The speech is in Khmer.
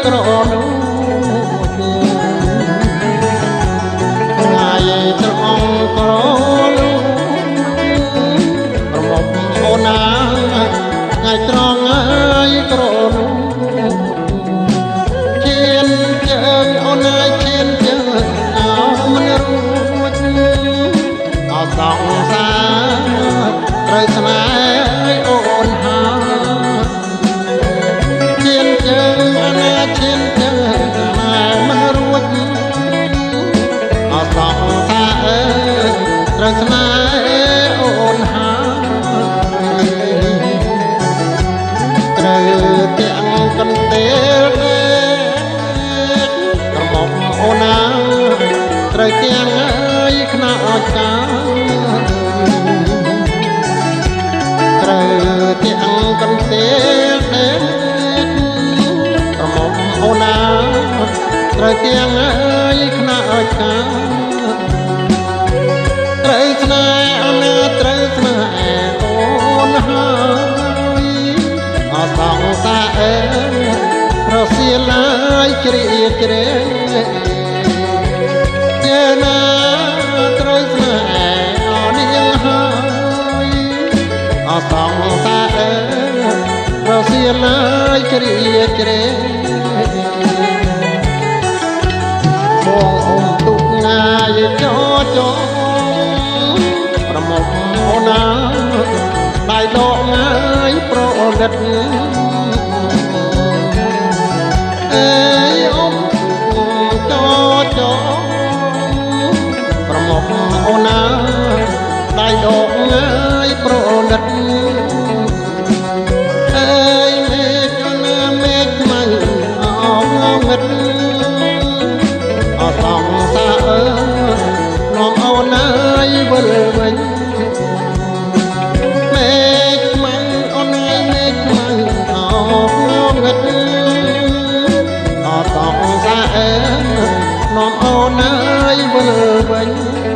ក្រនោះថ្ងៃត្រង់ក្រនោះប្រមុខអូនណាថ្ងៃត្រង់ហើយក្រនោះឈានជើងអូនណាឈានជើងអោមិនរួចអោសងសាត្រូវស្នេហ៍អូនហើយឈានជើងអូនណាឈានជើងមិនរួចអោសងសាត្រូវស្នេហ៍អូនហើយត្រូវទាំងកន្ទេលក្រមុំអូនណាត្រូវទាំងហើយខ្នោចកាត្រូវទាំងកន្ទេលក្រមុំអូនណាត្រូវទាំងហើយខ្នោចកាត្រូវស្នេហ៍អូនណាត្រូវស្នេហ៍អូនហើយអសងសារសៀលឡាយជ្រៀតជ្រែជាណាត្រូវស្នេហ៍អូននាងហើយអសងសារសៀលឡាយជ្រៀតជ្រែបងអ៊ំទុកណាយចោចោប្រមុខអូនណាដៃដកងាយប្រណិតអេអ៊ំចោចោប្រមុខអូនណាដៃដកងាយប្រណិតអេមេឃអូនណាមេឃខ្មៅអងងឹតអសងសានាំអូនណាយវិលវិញមេឃខ្មៅអូនណាយមេឃខ្មៅអងងឹតអសងសានាំអូនណាយវិលវិញ